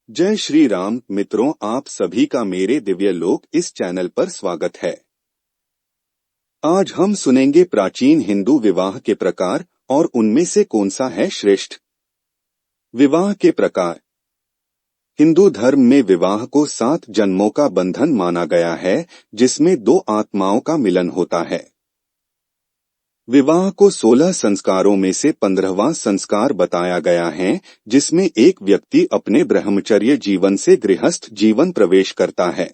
जय श्री राम मित्रों, आप सभी का मेरे दिव्य लोक इस चैनल पर स्वागत है। आज हम सुनेंगे प्राचीन हिंदू विवाह के प्रकार और उनमें से कौन सा है श्रेष्ठ। विवाह के प्रकार। हिंदू धर्म में विवाह को 7 जन्मों का बंधन माना गया है, जिसमें 2 आत्माओं का मिलन होता है। विवाह को 16 संस्कारों में से 15वां संस्कार बताया गया है, जिसमें एक व्यक्ति अपने ब्रह्मचर्य जीवन से गृहस्थ जीवन प्रवेश करता है।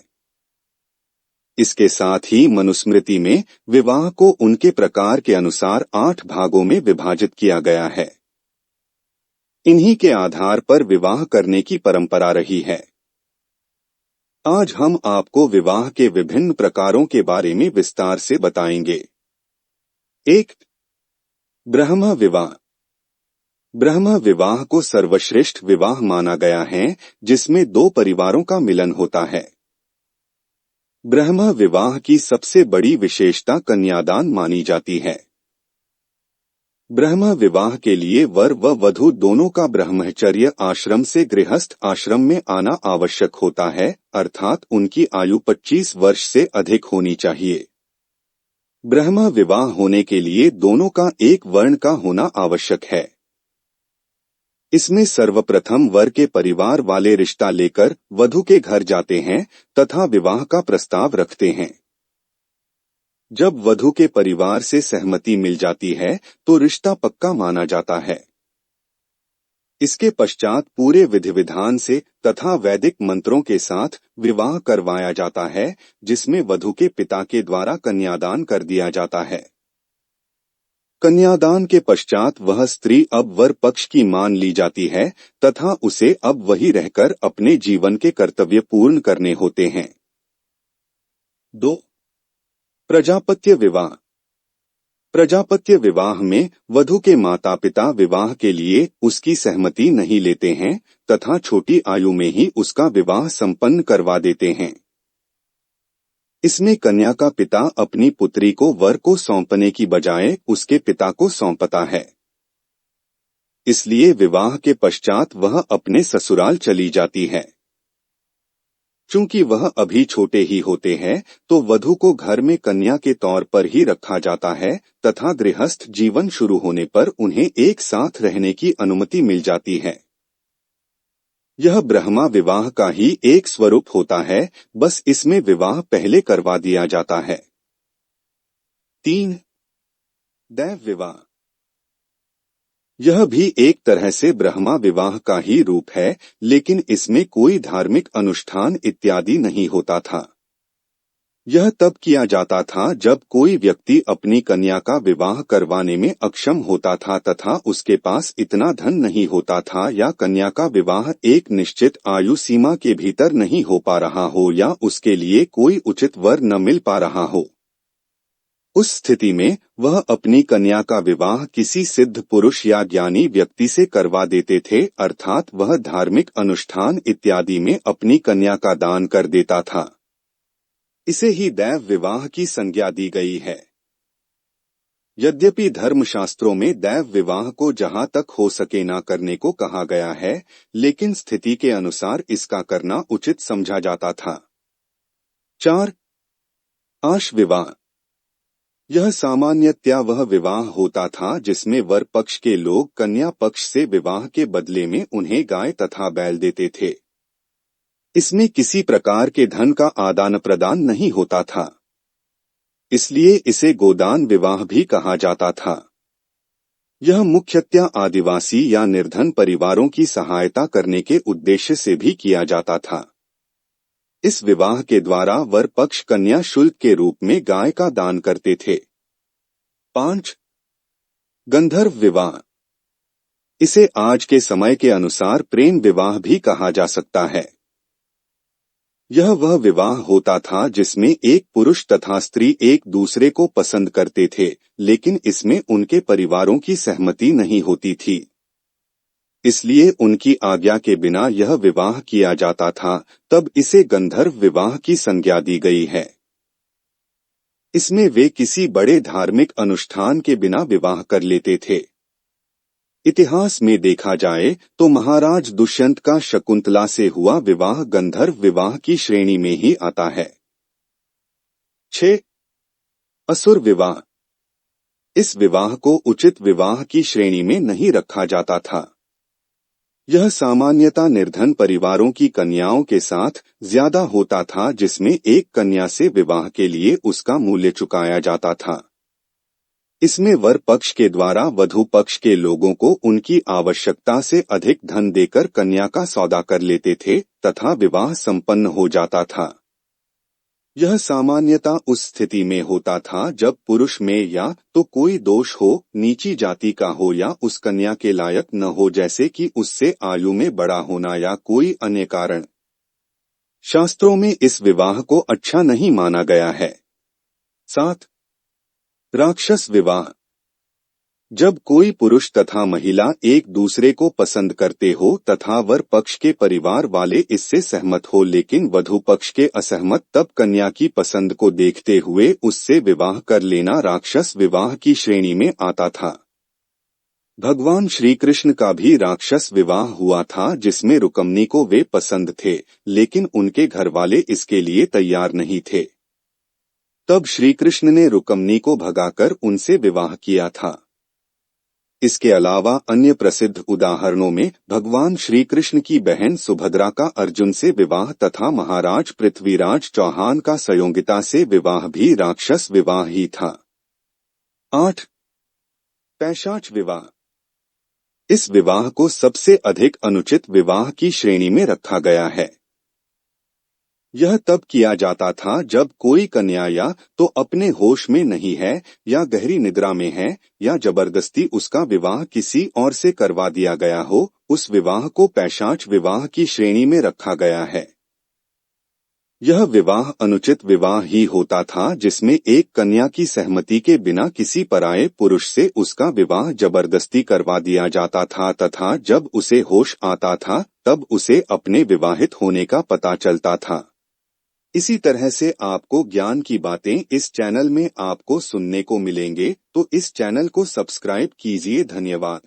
इसके साथ ही मनुस्मृति में विवाह को उनके प्रकार के अनुसार 8 भागों में विभाजित किया गया है। इन्हीं के आधार पर विवाह करने की परंपरा रही है। आज हम आपको विवाह के विभिन्न प्रकारों के बारे में विस्तार से बताएंगे। 1. ब्रह्म विवाह। ब्रह्म विवाह को सर्वश्रेष्ठ विवाह माना गया है, जिसमें 2 परिवारों का मिलन होता है। ब्रह्म विवाह की सबसे बड़ी विशेषता कन्यादान मानी जाती है। ब्रह्म विवाह के लिए वर व वधू दोनों का ब्रह्मचर्य आश्रम से गृहस्थ आश्रम में आना आवश्यक होता है, अर्थात उनकी आयु 25 वर्ष से अधिक होनी चाहिए। ब्रह्म विवाह होने के लिए दोनों का एक वर्ण का होना आवश्यक है। इसमें सर्वप्रथम वर के परिवार वाले रिश्ता लेकर वधू के घर जाते हैं तथा विवाह का प्रस्ताव रखते हैं। जब वधू के परिवार से सहमति मिल जाती है तो रिश्ता पक्का माना जाता है। इसके पश्चात पूरे विधि विधान से तथा वैदिक मंत्रों के साथ विवाह करवाया जाता है, जिसमें वधू के पिता के द्वारा कन्यादान कर दिया जाता है। कन्यादान के पश्चात वह स्त्री अब वर पक्ष की मान ली जाती है तथा उसे अब वही रहकर अपने जीवन के कर्तव्य पूर्ण करने होते हैं। 2. प्रजापत्य विवाह। प्रजापत्य विवाह में वधू के माता पिता विवाह के लिए उसकी सहमति नहीं लेते हैं तथा छोटी आयु में ही उसका विवाह संपन्न करवा देते हैं। इसमें कन्या का पिता अपनी पुत्री को वर को सौंपने की बजाय उसके पिता को सौंपता है। इसलिए विवाह के पश्चात वह अपने ससुराल चली जाती है। चूंकि वह अभी छोटे ही होते हैं, तो वधू को घर में कन्या के तौर पर ही रखा जाता है तथा गृहस्थ जीवन शुरू होने पर उन्हें एक साथ रहने की अनुमति मिल जाती है। यह ब्रह्मा विवाह का ही एक स्वरूप होता है, बस इसमें विवाह पहले करवा दिया जाता है। 3. दैव विवाह। यह भी एक तरह से ब्रह्मा विवाह का ही रूप है, लेकिन इसमें कोई धार्मिक अनुष्ठान इत्यादि नहीं होता था। यह तब किया जाता था जब कोई व्यक्ति अपनी कन्या का विवाह करवाने में अक्षम होता था तथा उसके पास इतना धन नहीं होता था या कन्या का विवाह एक निश्चित आयु सीमा के भीतर नहीं हो पा रहा हो या उसके लिए कोई उचित वर न मिल पा रहा हो। उस स्थिति में वह अपनी कन्या का विवाह किसी सिद्ध पुरुष या ज्ञानी व्यक्ति से करवा देते थे, अर्थात वह धार्मिक अनुष्ठान इत्यादि में अपनी कन्या का दान कर देता था। इसे ही दैव विवाह की संज्ञा दी गई है। यद्यपि धर्मशास्त्रों में दैव विवाह को जहां तक हो सके न करने को कहा गया है, लेकिन स्थिति के अनुसार इसका करना उचित समझा जाता था। 4. आश विवाह। यह सामान्यतया वह विवाह होता था जिसमें वर पक्ष के लोग कन्या पक्ष से विवाह के बदले में उन्हें गाय तथा बैल देते थे। इसमें किसी प्रकार के धन का आदान प्रदान नहीं होता था, इसलिए इसे गोदान विवाह भी कहा जाता था। यह मुख्यतया आदिवासी या निर्धन परिवारों की सहायता करने के उद्देश्य से भी किया जाता था। इस विवाह के द्वारा वर पक्ष कन्या शुल्क के रूप में गाय का दान करते थे। 5. गंधर्व विवाह। इसे आज के समय के अनुसार प्रेम विवाह भी कहा जा सकता है। यह वह विवाह होता था जिसमें एक पुरुष तथा स्त्री एक दूसरे को पसंद करते थे, लेकिन इसमें उनके परिवारों की सहमति नहीं होती थी। इसलिए उनकी आज्ञा के बिना यह विवाह किया जाता था, तब इसे गंधर्व विवाह की संज्ञा दी गई है। इसमें वे किसी बड़े धार्मिक अनुष्ठान के बिना विवाह कर लेते थे। इतिहास में देखा जाए तो महाराज दुष्यंत का शकुंतला से हुआ विवाह गंधर्व विवाह की श्रेणी में ही आता है। 6. असुर विवाह। इस विवाह को उचित विवाह की श्रेणी में नहीं रखा जाता था। यह सामान्यतः निर्धन परिवारों की कन्याओं के साथ ज्यादा होता था, जिसमें एक कन्या से विवाह के लिए उसका मूल्य चुकाया जाता था। इसमें वर पक्ष के द्वारा वधू पक्ष के लोगों को उनकी आवश्यकता से अधिक धन देकर कन्या का सौदा कर लेते थे तथा विवाह संपन्न हो जाता था। यह सामान्यतः उस स्थिति में होता था जब पुरुष में या तो कोई दोष हो, नीची जाति का हो या उस कन्या के लायक न हो, जैसे कि उससे आयु में बड़ा होना या कोई अन्य कारण। शास्त्रों में इस विवाह को अच्छा नहीं माना गया है। 7. राक्षस विवाह। जब कोई पुरुष तथा महिला एक दूसरे को पसंद करते हो तथा वर पक्ष के परिवार वाले इससे सहमत हो लेकिन वधू पक्ष के असहमत, तब कन्या की पसंद को देखते हुए उससे विवाह कर लेना राक्षस विवाह की श्रेणी में आता था। भगवान श्री कृष्ण का भी राक्षस विवाह हुआ था, जिसमें रुक्मिणी को वे पसंद थे लेकिन उनके घरवाले इसके लिए तैयार नहीं थे। तब श्री कृष्ण ने रुक्मिणी को भगाकर उनसे विवाह किया था। इसके अलावा अन्य प्रसिद्ध उदाहरणों में भगवान श्री कृष्ण की बहन सुभद्रा का अर्जुन से विवाह तथा महाराज पृथ्वीराज चौहान का संयोगिता से विवाह भी राक्षस विवाह ही था। 8. पैशाच विवाह। इस विवाह को सबसे अधिक अनुचित विवाह की श्रेणी में रखा गया है। यह तब किया जाता था जब कोई कन्या या तो अपने होश में नहीं है या गहरी निद्रा में है या जबरदस्ती उसका विवाह किसी और से करवा दिया गया हो। उस विवाह को पैशाच विवाह की श्रेणी में रखा गया है। यह विवाह अनुचित विवाह ही होता था, जिसमें एक कन्या की सहमति के बिना किसी पराये पुरुष से उसका विवाह जबरदस्ती करवा दिया जाता था तथा जब उसे होश आता था तब उसे अपने विवाहित होने का पता चलता था। इसी तरह से आपको ज्ञान की बातें इस चैनल में आपको सुनने को मिलेंगे, तो इस चैनल को सब्सक्राइब कीजिए। धन्यवाद।